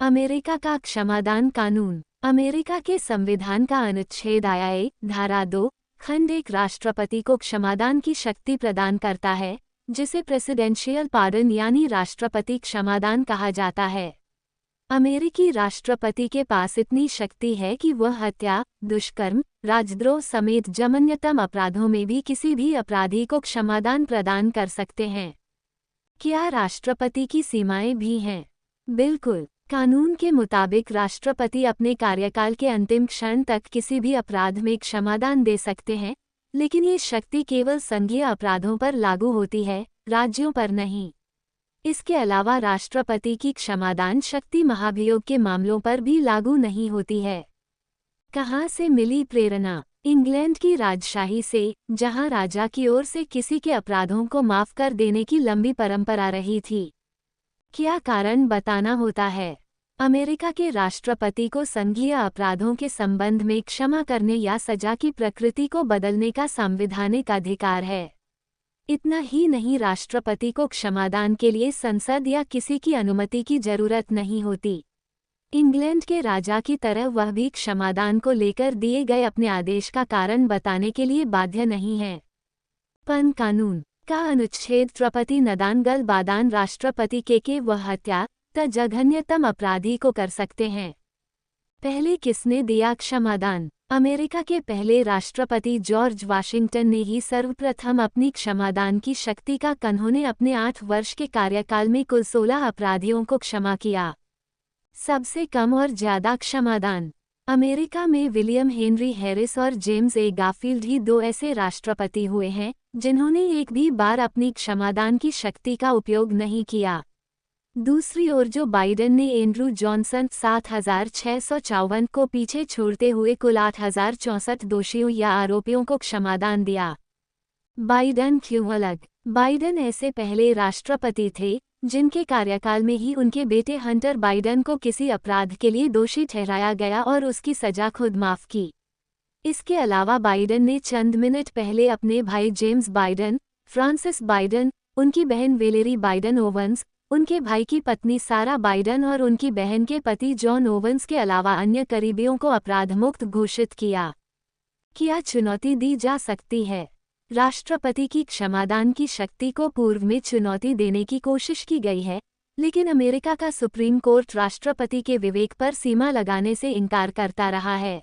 America का क्षमादान कानून। America के संविधान का अनुच्छेद आया धारा 2 खंड 1 राष्ट्रपति को क्षमादान की शक्ति प्रदान करता है, जिसे प्रेसिडेंशियल पार्डन यानी राष्ट्रपति क्षमादान कहा जाता है। अमेरिकी राष्ट्रपति के पास इतनी शक्ति है कि वह हत्या, दुष्कर्म, राजद्रोह समेत जघन्यतम अपराधों में भी किसी भी अपराधी को क्षमादान प्रदान कर सकते हैं। क्या राष्ट्रपति की सीमाएं भी हैं? बिल्कुल। कानून के मुताबिक राष्ट्रपति अपने कार्यकाल के अंतिम क्षण तक किसी भी अपराध में क्षमादान दे सकते हैं, लेकिन ये शक्ति केवल संघीय अपराधों पर लागू होती है, राज्यों पर नहीं। इसके अलावा राष्ट्रपति की क्षमादान शक्ति महाभियोग के मामलों पर भी लागू नहीं होती है। कहाँ से मिली प्रेरणा? इंग्लैंड की राजशाही से, जहाँ राजा की ओर से किसी के अपराधों को माफ कर देने की लंबी परंपरा रही थी। क्या कारण बताना होता है? अमेरिका के राष्ट्रपति को संघीय अपराधों के संबंध में क्षमा करने या सजा की प्रकृति को बदलने का संवैधानिक अधिकार है। इतना ही नहीं, राष्ट्रपति को क्षमादान के लिए संसद या किसी की अनुमति की जरूरत नहीं होती। इंग्लैंड के राजा की तरह वह भी क्षमादान को लेकर दिए गए अपने आदेश का कारण बताने के लिए बाध्य नहीं है। पन कानून का अनुच्छेद त्रपति नदान बादान राष्ट्रपति के वह हत्या त जघन्यतम अपराधी को कर सकते हैं। पहले किसने दिया क्षमादान? अमेरिका के पहले राष्ट्रपति जॉर्ज वाशिंगटन ने ही सर्वप्रथम अपनी क्षमादान की शक्ति का उन्होंने अपने 8 वर्ष के कार्यकाल में कुल 16 अपराधियों को क्षमा किया। सबसे कम और ज्यादा क्षमादान अमेरिका में विलियम हेनरी हैरिस और जेम्स ए गारफील्ड ही 2 ऐसे राष्ट्रपति हुए हैं जिन्होंने एक भी बार अपनी क्षमादान की शक्ति का उपयोग नहीं किया। दूसरी ओर जो बाइडेन ने एंड्रू जॉनसन 7,654 को पीछे छोड़ते हुए कुल 8,064 दोषियों या आरोपियों को क्षमादान दिया। बाइडेन क्यों अलग? बाइडेन ऐसे पहले राष्ट्रपति थे जिनके कार्यकाल में ही उनके बेटे हंटर बाइडेन को किसी अपराध के लिए दोषी ठहराया गया और उसकी सजा खुद माफ की। इसके अलावा बाइडेन ने चंद मिनट पहले अपने भाई जेम्स बाइडेन, फ्रांसिस बाइडेन, उनकी बहन वेलेरी बाइडेन ओवंस, उनके भाई की पत्नी सारा बाइडेन और उनकी बहन के पति जॉन ओवंस के अलावा अन्य करीबियों को अपराध मुक्त घोषित किया। क्या चुनौती दी जा सकती है? राष्ट्रपति की क्षमादान की शक्ति को पूर्व में चुनौती देने की कोशिश की गई है, लेकिन अमेरिका का सुप्रीम कोर्ट राष्ट्रपति के विवेक पर सीमा लगाने से इनकार करता रहा है।